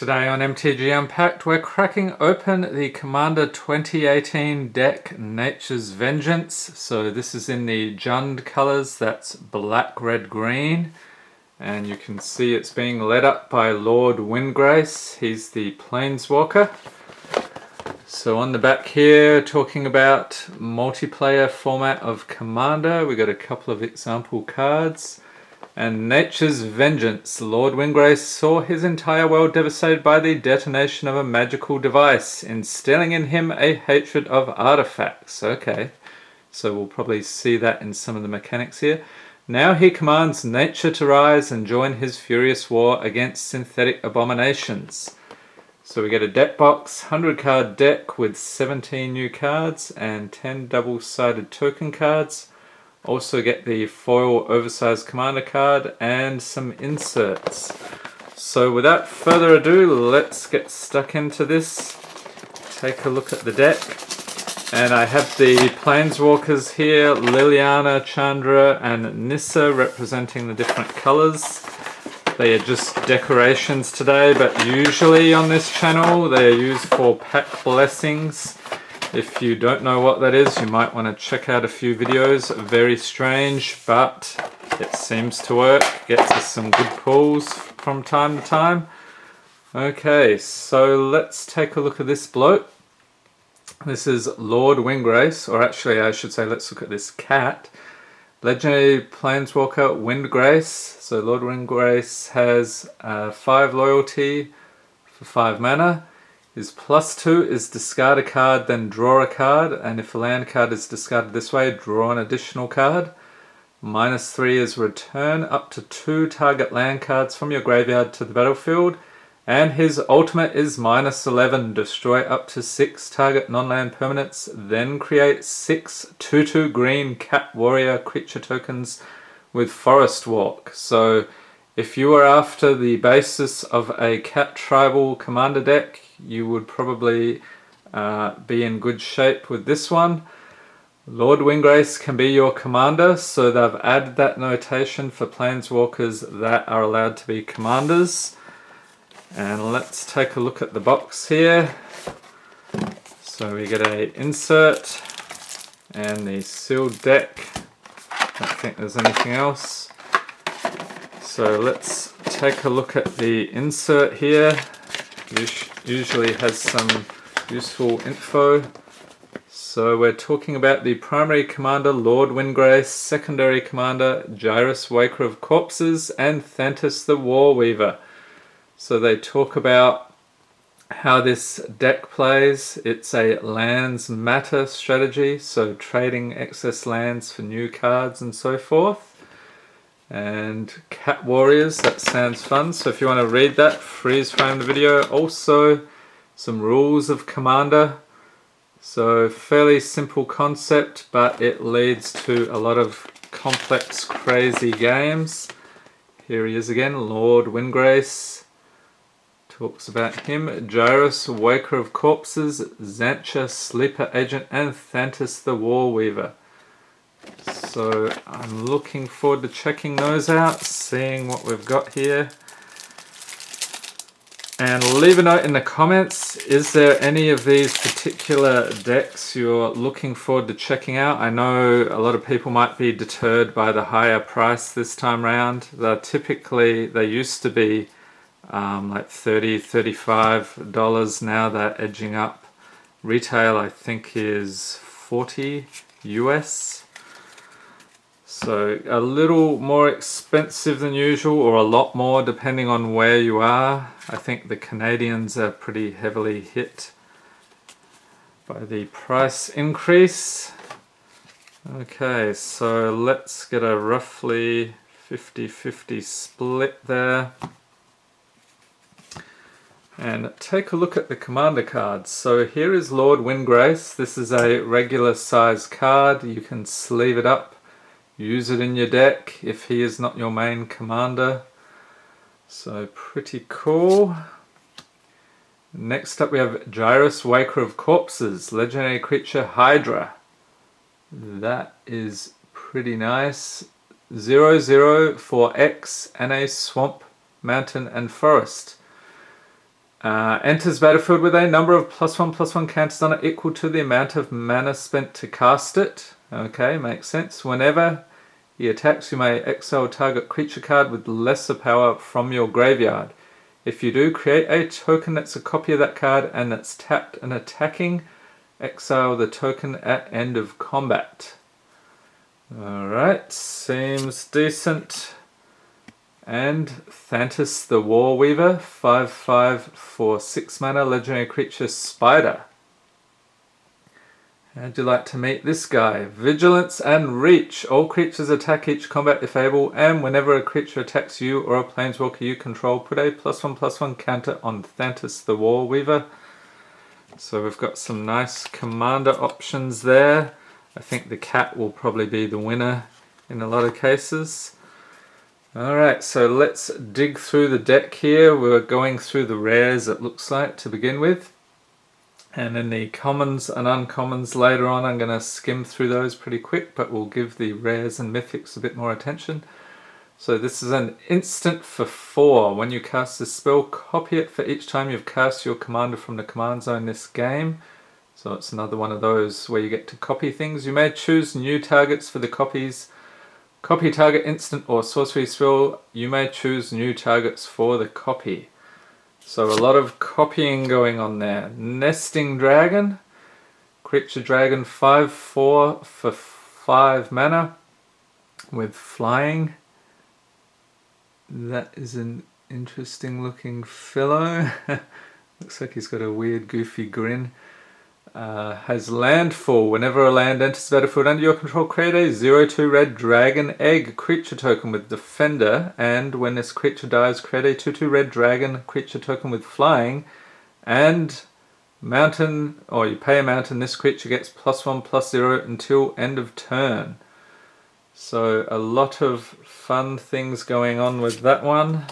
Today on MTG Unpacked, we're cracking open the Commander 2018 deck, Nature's Vengeance. So this is in the Jund colours, that's black, red, green. And you can see it's being led up by Lord Windgrace. He's the Planeswalker. So on the back here, talking about multiplayer format of Commander, we got a couple of example cards. And Nature's Vengeance. Lord Windgrace saw his entire world devastated by the detonation of a magical device, instilling in him a hatred of artifacts. Okay, so we'll probably see that in some of the mechanics here. Now he commands nature to rise and join his furious war against synthetic abominations. So we get a deck box, 100 card deck with 17 new cards and 10 double-sided token cards. Also get the foil oversized commander card and some inserts. So without further ado, let's get stuck into this. Take a look at the deck. And I have the Planeswalkers here, Liliana, Chandra and Nissa, representing the different colors. They are just decorations today, but usually on this channel they are used for pack blessings. If you don't know what that is, you might want to check out a few videos. Very strange, but it seems to work. Gets us some good pulls from time to time. Okay, so let's take a look at this bloke. This is Lord Windgrace, or actually I should say let's look at this cat. Legendary Planeswalker Windgrace. So Lord Windgrace has 5 loyalty for 5 mana. His +2 is discard a card, then draw a card, and if a land card is discarded this way, draw an additional card. -3 is return up to 2 target land cards from your graveyard to the battlefield. And his ultimate is -11, destroy up to 6 target non-land permanents, then create 6 2/2 green cat warrior creature tokens with Forest Walk. So if you are after the basis of a cat tribal commander deck, you would probably be in good shape with this one. Lord Windgrace can be your commander, so they've added that notation for planeswalkers that are allowed to be commanders. And let's take a look at the box here. So we get a insert and the sealed deck. I don't think there's anything else. So let's take a look at the insert here. Usually has some useful info. So we're talking about the primary commander Lord Windgrace, secondary commander Gyrus Waker of Corpses, and Thantis the Warweaver. So they talk about how this deck plays. It's a lands matter strategy, so trading excess lands for new cards and so forth. And cat warriors, that sounds fun. So if you want to read that, freeze frame the video. Also some rules of commander. So fairly simple concept, but it leads to a lot of complex, crazy games. Here he is again, Lord Windgrace. Talks about him, Gyrus Waker of Corpses, Xancha Sleeper Agent, and Thantis the Warweaver. So I'm looking forward to checking those out, seeing what we've got here. And leave a note in the comments, is there any of these particular decks you're looking forward to checking out? I know a lot of people might be deterred by the higher price this time round. They used to be like $30, $35. Now they're edging up. Retail I think is $40 US. So a little more expensive than usual, or a lot more depending on where you are. I think the Canadians are pretty heavily hit by the price increase. Okay, so let's get a roughly 50-50 split there. And take a look at the commander cards. So here is Lord Windgrace. This is a regular size card. You can sleeve it up, use it in your deck if he is not your main commander. So pretty cool. Next up we have Gyrus Waker of Corpses, legendary creature Hydra. That is pretty nice. 0/0 for X and a swamp, mountain and forest. Enters battlefield with a number of +1/+1 counters on it equal to the amount of mana spent to cast it. Okay, makes sense. Whenever he attacks, you may exile target creature card with lesser power from your graveyard. If you do, create a token that's a copy of that card and that's tapped and attacking. Exile the token at end of combat. Alright, seems decent. And Thantis the Warweaver, 5/5 for 6 mana, legendary creature Spider. How'd you like to meet this guy? Vigilance and Reach. All creatures attack each combat if able, and whenever a creature attacks you or a planeswalker you control, put a +1/+1 counter on Thantis the Warweaver. So we've got some nice commander options there. I think the cat will probably be the winner in a lot of cases. Alright, so let's dig through the deck here. We're going through the rares, it looks like, to begin with. And then the commons and uncommons later on, I'm going to skim through those pretty quick, but we'll give the rares and mythics a bit more attention. So this is an instant for 4. When you cast this spell, copy it for each time you've cast your commander from the command zone this game. So it's another one of those where you get to copy things. You may choose new targets for the copies. Copy target instant or sorcery spell. You may choose new targets for the copy. So a lot of copying going on there. Nesting Dragon. Creature Dragon 5/4 for 5 mana with flying. That is an interesting looking fellow. Looks like he's got a weird goofy grin. Has landfall. Whenever a land enters the battlefield under your control, create a 0/2 red dragon egg creature token with defender, and when this creature dies, create a 2/2 red dragon creature token with flying, and mountain, or you pay a mountain, this creature gets +1/+0 until end of turn. So a lot of fun things going on with that one.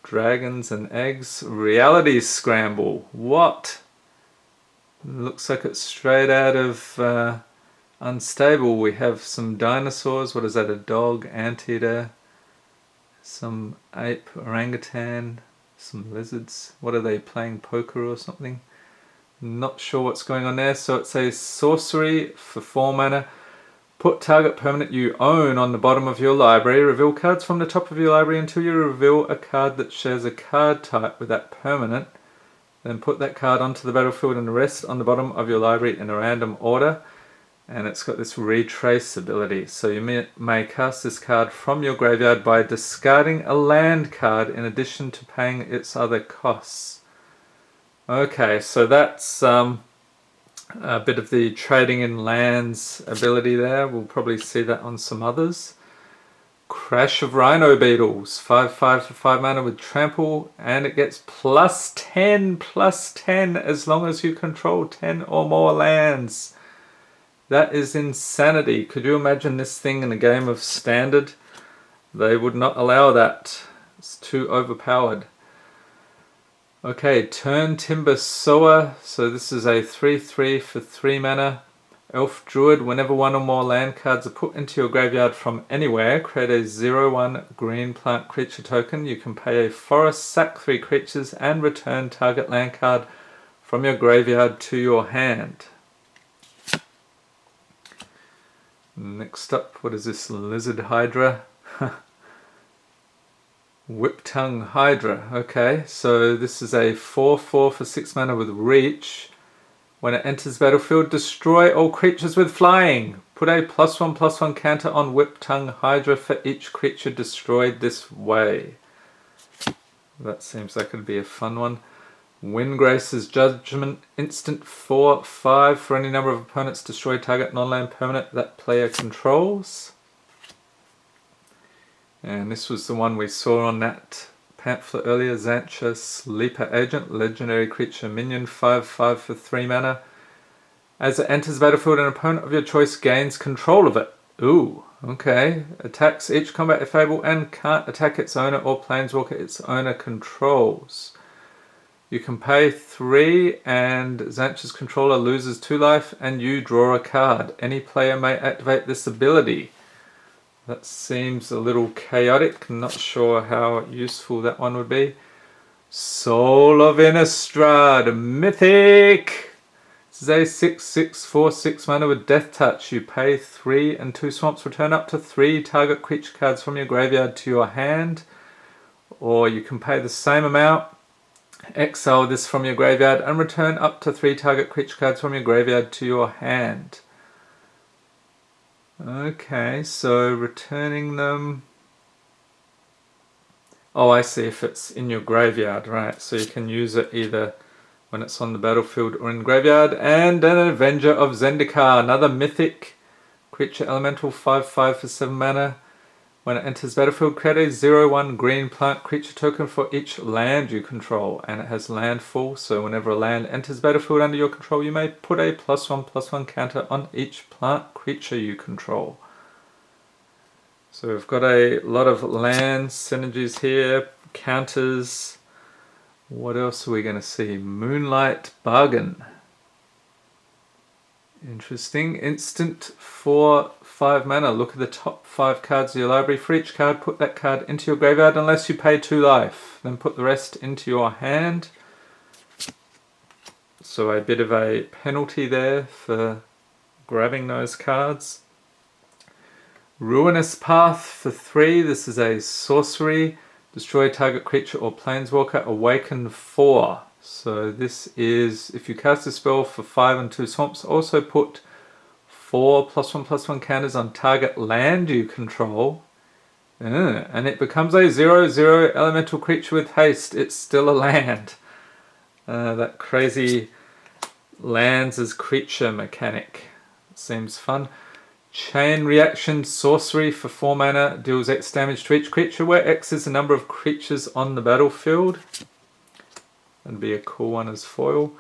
Dragons and eggs. Reality Scramble. What? Looks like it's straight out of Unstable. We have some dinosaurs. What is that? A dog, anteater, some ape, orangutan, some lizards. What are they, playing poker or something? Not sure what's going on there. So it's a sorcery for 4 mana. Put target permanent you own on the bottom of your library. Reveal cards from the top of your library until you reveal a card that shares a card type with that permanent. Then put that card onto the battlefield and rest on the bottom of your library in a random order. And it's got this retrace ability. So you may cast this card from your graveyard by discarding a land card in addition to paying its other costs. Okay, so that's a bit of the trading in lands ability there. We'll probably see that on some others. Crash of Rhino Beetles, 5/5 for 5 mana with trample, and it gets +10/+10 as long as you control 10 or more lands. That is insanity. Could you imagine this thing in a game of Standard? They would not allow that. It's too overpowered. Okay, Turn Timber Sower. So this is a 3/3 for 3 mana. Elf Druid. Whenever 1 or more land cards are put into your graveyard from anywhere, create a 0/1 green plant creature token. You can pay a forest, sack 3 creatures, and return target land card from your graveyard to your hand. Next up, what is this? Lizard Hydra. Whip-tongue Hydra. Okay, so this is a 4/4 for 6 mana with reach. When it enters battlefield, destroy all creatures with flying. Put a +1/+1 counter on Whip-tongue Hydra for each creature destroyed this way. That seems like it'd be a fun one. Windgrace's Judgment. Instant 4/5 for any number of opponents. Destroy target non-land permanent that player controls. And this was the one we saw on that pamphlet earlier. Xancha Sleeper Agent, legendary creature minion, 5/5 for 3 mana. As it enters the battlefield, an opponent of your choice gains control of it. Ooh, okay. Attacks each combat if able and can't attack its owner or planeswalker its owner controls. You can pay 3 and Xancha's controller loses 2 life and you draw a card. Any player may activate this ability. That seems a little chaotic. Not sure how useful that one would be. Soul of Innistrad, Mythic! This is a 6/6 for 6 mana with Death Touch. You pay 3 and 2 swamps, return up to 3 target creature cards from your graveyard to your hand. Or you can pay the same amount, exile this from your graveyard, and return up to 3 target creature cards from your graveyard to your hand. Okay, so returning them. Oh, I see, if it's in your graveyard, right. So you can use it either when it's on the battlefield or in the graveyard. And an Avenger of Zendikar, another mythic creature elemental, 5/5 for 7 mana. When it enters battlefield, create a 0/1 green plant creature token for each land you control. And it has landfall, so whenever a land enters battlefield under your control, you may put a +1/+1 counter on each plant creature you control. So we've got a lot of land synergies here, counters. What else are we going to see? Moonlight Bargain. Interesting. Instant for 5 mana. Look at the top 5 cards of your library. For each card, put that card into your graveyard unless you pay 2 life. Then put the rest into your hand. So a bit of a penalty there for grabbing those cards. Ruinous Path for 3. This is a sorcery. Destroy target creature or planeswalker. Awaken 4. So this is, if you cast a spell for 5 and 2 swamps, also put 4 +1/+1 counters on target land you control. And it becomes a 0/0 elemental creature with haste. It's still a land. That crazy lands as creature mechanic seems fun. Chain Reaction Sorcery for 4 mana, deals X damage to each creature, where X is the number of creatures on the battlefield. That'd be a cool one as foil.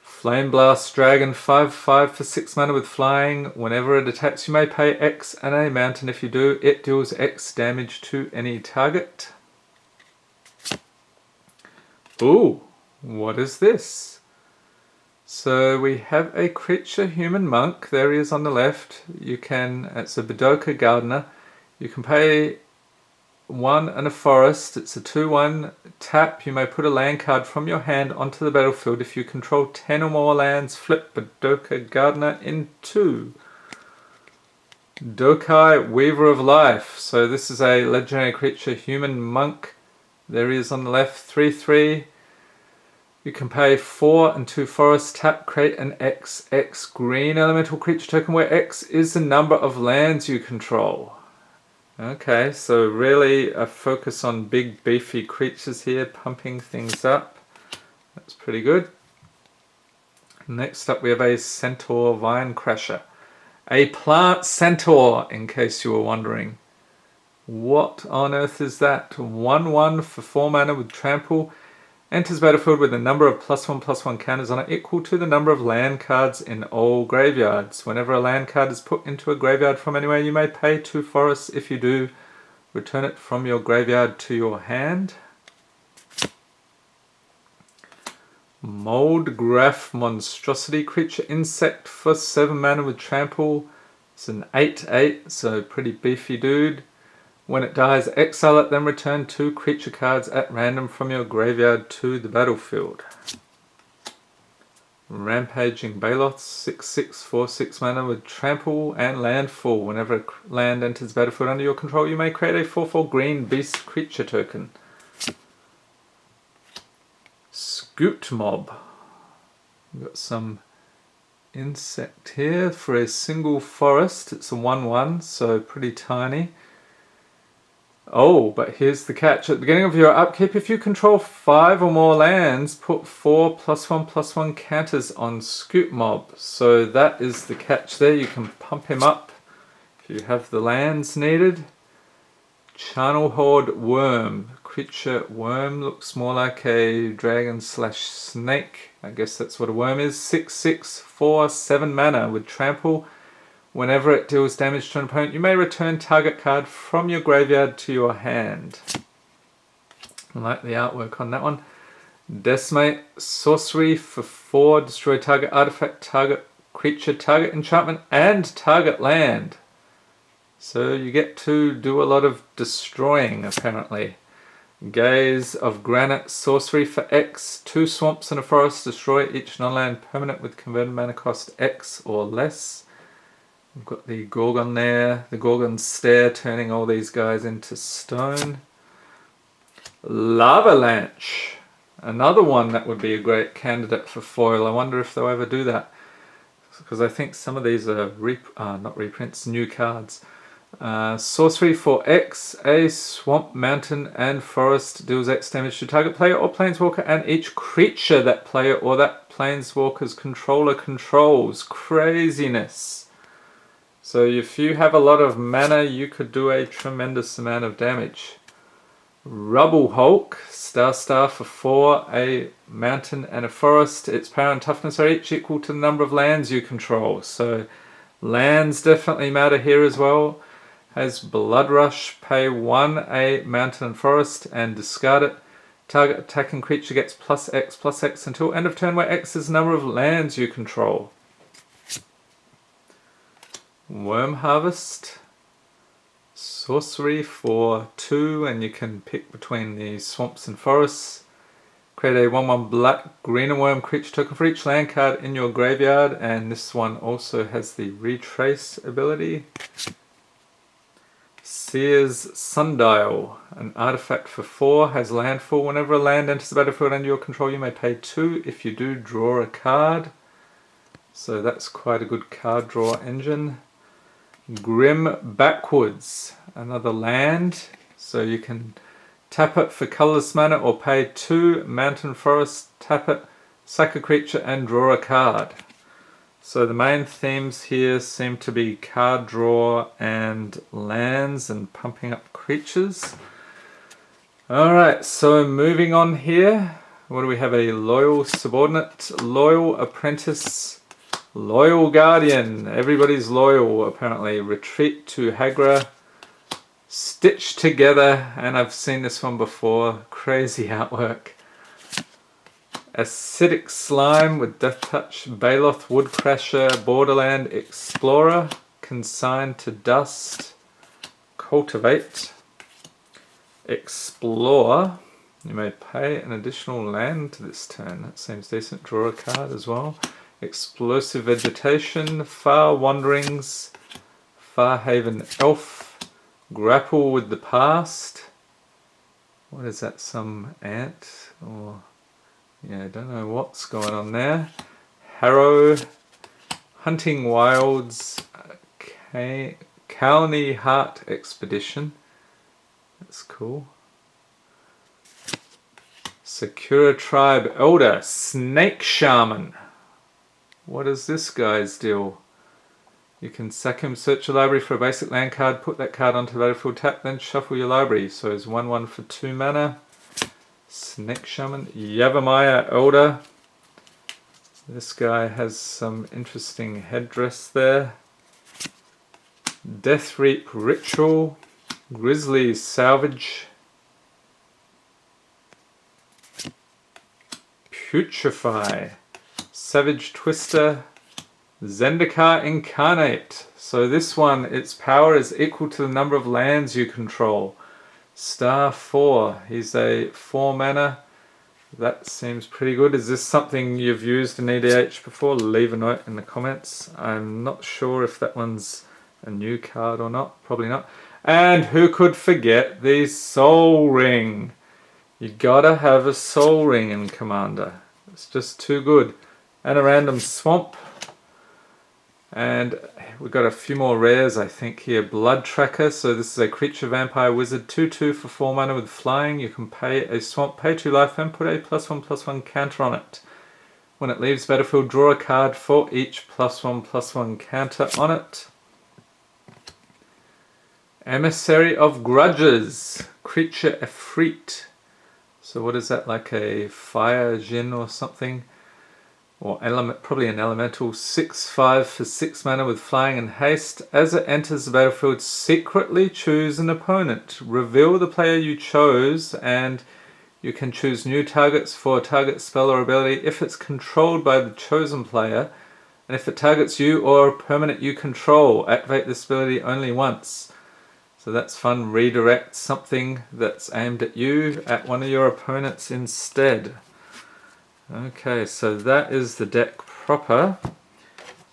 Flame Blast Dragon, 5/5 for 6 mana with flying. Whenever it attacks, you may pay X and a amount, and if you do, it deals X damage to any target. Ooh, what is this? So we have a creature human monk. There he is on the left. It's a Bedoka Gardener. You can pay 1 and a forest. It's a 2/1 tap. You may put a land card from your hand onto the battlefield. If you control 10 or more lands, flip Bedoka Gardener in 2. Dokai, Weaver of Life. So this is a legendary creature human monk. There he is on the left. 3/3. You can pay 4 and 2 forest, tap, create an XX green elemental creature token where X is the number of lands you control. Okay, so really a focus on big beefy creatures here, pumping things up. That's pretty good. Next up we have a Centaur Vinecrasher. A plant centaur, in case you were wondering. What on earth is that? 1/1 for 4 mana with trample. Enters battlefield with a number of +1/+1 counters on it equal to the number of land cards in all graveyards. Whenever a land card is put into a graveyard from anywhere, you may pay 2 forests. If you do, return it from your graveyard to your hand. Moldgraph Monstrosity Creature Insect for 7 mana with trample. It's an 8/8, so pretty beefy dude. When it dies, exile it, then return 2 creature cards at random from your graveyard to the battlefield. Rampaging Baloth, 6/6 for 6 mana with trample and landfall. Whenever a land enters battlefield under your control, you may create a 4/4 green beast creature token. Scoot Mob. We've got some insect here for a single forest. It's a 1/1, so pretty tiny. Oh, but here's the catch. At the beginning of your upkeep, if you control 5 or more lands, put 4 +1/+1 counters on Scoot Mob. So that is the catch there. You can pump him up if you have the lands needed. Charnel Horde Worm. Creature worm, looks more like a dragon/snake. I guess that's what a worm is. 6/6 for 7 mana with trample. Whenever it deals damage to an opponent, you may return target card from your graveyard to your hand. I like the artwork on that one. Decimate Sorcery for 4. Destroy target artifact, target creature, target enchantment, and target land. So you get to do a lot of destroying, apparently. Gaze of Granite, sorcery for X. 2 swamps and a forest, destroy each non-land permanent with converted mana cost X or less. We've got the Gorgon there, the Gorgon's Stare, turning all these guys into stone. Lavalanche, another one that would be a great candidate for foil. I wonder if they'll ever do that, because I think some of these are not reprints, new cards. Sorcery for X, a swamp, mountain, and forest deals X damage to target player or planeswalker and each creature that player or that planeswalker's controller controls. Craziness. So if you have a lot of mana, you could do a tremendous amount of damage. Rubble Hulk, Star for 4, a mountain and a forest. Its power and toughness are each equal to the number of lands you control. So lands definitely matter here as well. Has Blood Rush, pay 1, a mountain and forest, and discard it. Target attacking creature gets +X until end of turn, where X is the number of lands you control. Worm Harvest, sorcery for 2, and you can pick between the swamps and forests. Create a 1/1 black green and worm creature token for each land card in your graveyard, and this one also has the retrace ability. Seer's Sundial, an artifact for 4, has landfall. Whenever a land enters the battlefield under your control, you may pay 2. If you do, draw a card. So that's quite a good card draw engine. Grim Backwoods, another land. So you can tap it for colorless mana or pay 2, mountain forest, tap it, sack a creature and draw a card. So the main themes here seem to be card draw and lands and pumping up creatures. Alright, so moving on here. What do we have? A loyal subordinate, loyal apprentice, loyal guardian. Everybody's loyal apparently. Retreat to Hydra. Stitched together, and I've seen this one before. Crazy artwork. Acidic Slime with Death Touch, Baloth Woodcrasher, Borderland Explorer, Consigned to Dust, Cultivate, Explore. You may pay an additional land this turn. That seems decent. Draw a card as well. Explosive Vegetation, Far Wanderings, Farhaven Elf, Grapple with the Past. What is that? Some ant or... yeah, I don't know what's going on there. Harrow, Hunting Wilds, Kalni Heart Expedition. That's cool. Sakura Tribe Elder, Snake Shaman. What is this guy's deal? You can sack him, search your library for a basic land card, put that card onto the battlefield, tap, then shuffle your library. So it's 1/1 for 2 mana. Snake Shaman, Yavimaya Elder. This guy has some interesting headdress there. Death Reap Ritual, Grizzly Salvage, Putrefy, Savage Twister, Zendikar Incarnate. So this one, its power is equal to the number of lands you control. Star 4, he's a 4 mana. That seems pretty good. Is this something you've used in EDH before? Leave a note in the comments. I'm not sure if that one's a new card or not. Probably not. And who could forget the Soul Ring? You gotta have a Soul Ring in Commander. It's just too good. And a random swamp. And we've got a few more rares, I think, here. Blood Tracker. So this is a creature, vampire, wizard, 2/2 for 4 mana with flying. You can pay a swamp, pay 2 life, and put a +1/+1 counter on it. When it leaves battlefield, draw a card for each +1/+1 counter on it. Emissary of Grudges. Creature Efreet. So what is that, like a fire djinn or something? Or element, probably an elemental. 6/5 for 6 mana with flying and haste. As it enters the battlefield, secretly choose an opponent. Reveal the player you chose, and you can choose new targets for a target spell or ability if it's controlled by the chosen player. And if it targets you or a permanent you control, activate this ability only once. So that's fun. Redirect something that's aimed at you at one of your opponents instead. Okay, so that is the deck proper.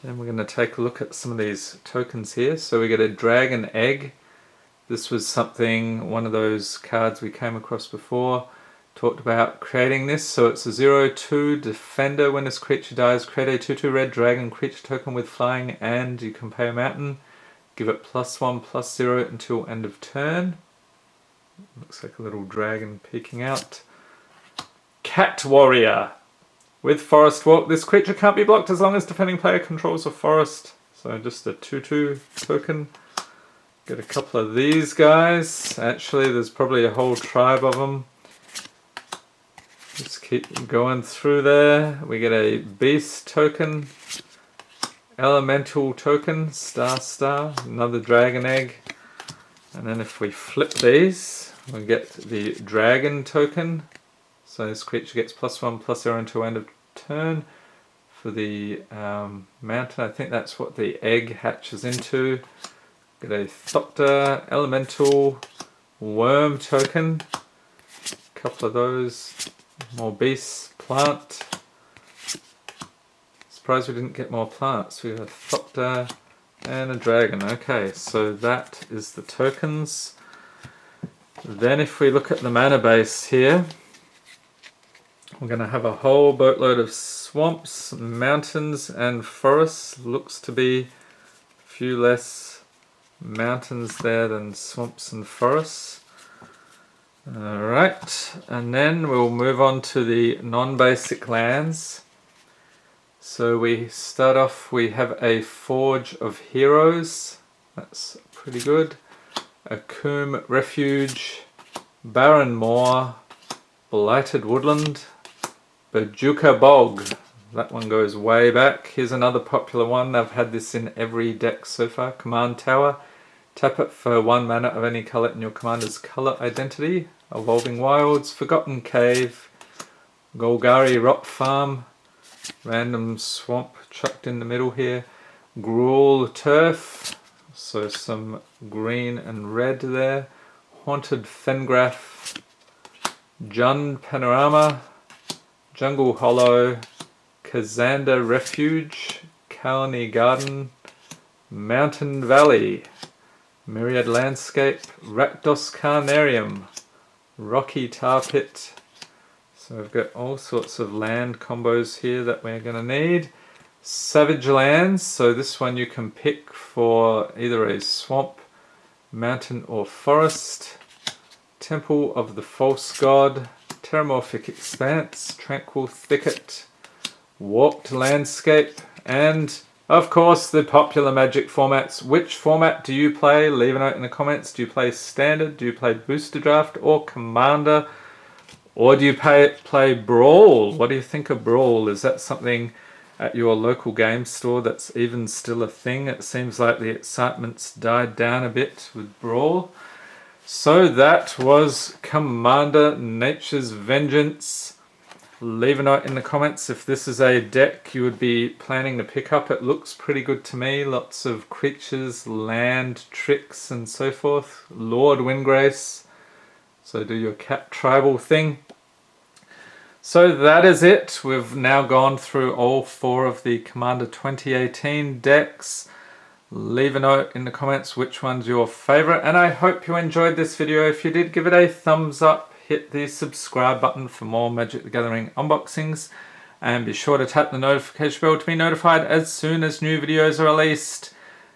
Then we're going to take a look at some of these tokens here. So we get a dragon egg. This was something, one of those cards we came across before. Talked about creating this. So it's a 0/2 defender. When this creature dies, create a 2/2 red dragon creature token with flying, and you can pay a mountain. Give it +1/+0 until end of turn. Looks like a little dragon peeking out. Cat Warrior. With Forest Walk, this creature can't be blocked as long as defending player controls a forest. So just a 2/2 token. Get a couple of these guys. Actually, there's probably a whole tribe of them. Just keep going through there. We get a Beast token. Elemental token, star, another dragon egg. And then if we flip these, we get the dragon token. So this creature gets +1/+0 until end of turn. For the mountain, I think that's what the egg hatches into. Get a Thopter, elemental, worm token. A couple of those. More beasts, plant. Surprised we didn't get more plants. We got a Thopter and a dragon. Okay, so that is the tokens. Then if we look at the mana base here, we're going to have a whole boatload of swamps, mountains and forests. Looks to be a few less mountains there than swamps and forests. Alright, and then we'll move on to the non-basic lands. So we start off, we have a Forge of Heroes. That's pretty good. A Coombe Refuge, Barren Moor, Blighted Woodland, Bajuka Bog. That one goes way back. Here's another popular one. I've had this in every deck so far. Command Tower. Tap it for 1 mana of any colour in your commander's colour identity. Evolving Wilds, Forgotten Cave, Golgari Rock Farm, random swamp chucked in the middle here, Gruul Turf, so some green and red there, Haunted Fengraf, Jund Panorama, Jungle Hollow, Kazanda Refuge, Kalani Garden, Mountain Valley, Myriad Landscape, Rakdos Carnarium, Rocky Tar Pit. So we've got all sorts of land combos here that we're going to need. Savage Lands, so this one you can pick for either a swamp, mountain or forest. Temple of the False God, Terramorphic Expanse, Tranquil Thicket, Warped Landscape, and of course the popular Magic formats. Which format do you play? Leave a note in the comments. Do you play Standard? Do you play Booster Draft or Commander? Or do you play Brawl? What do you think of Brawl? Is that something at your local game store that's even still a thing? It seems like the excitement's died down a bit with Brawl. So that was Commander Nature's Vengeance. Leave a note in the comments if this is a deck you would be planning to pick up. It looks pretty good to me. Lots of creatures, land, tricks and so forth. Lord Windgrace. So do your cat tribal thing. So that is it. We've now gone through all 4 of the Commander 2018 decks. Leave a note in the comments which one's your favorite, and I hope you enjoyed this video. If you did, give it a thumbs up, hit the subscribe button for more Magic the Gathering unboxings, and be sure to tap the notification bell to be notified as soon as new videos are released.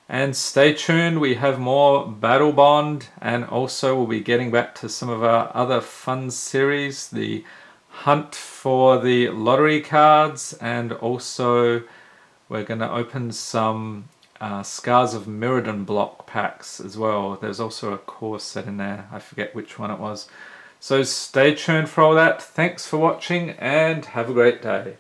And stay tuned, we have more Battle Bond, and also we'll be getting back to some of our other fun series, the hunt for the lottery cards, and also we're going to open some Scars of Mirrodin block packs as well. There's also a core set in there, I forget which one it was. So stay tuned for all that. Thanks for watching and have a great day.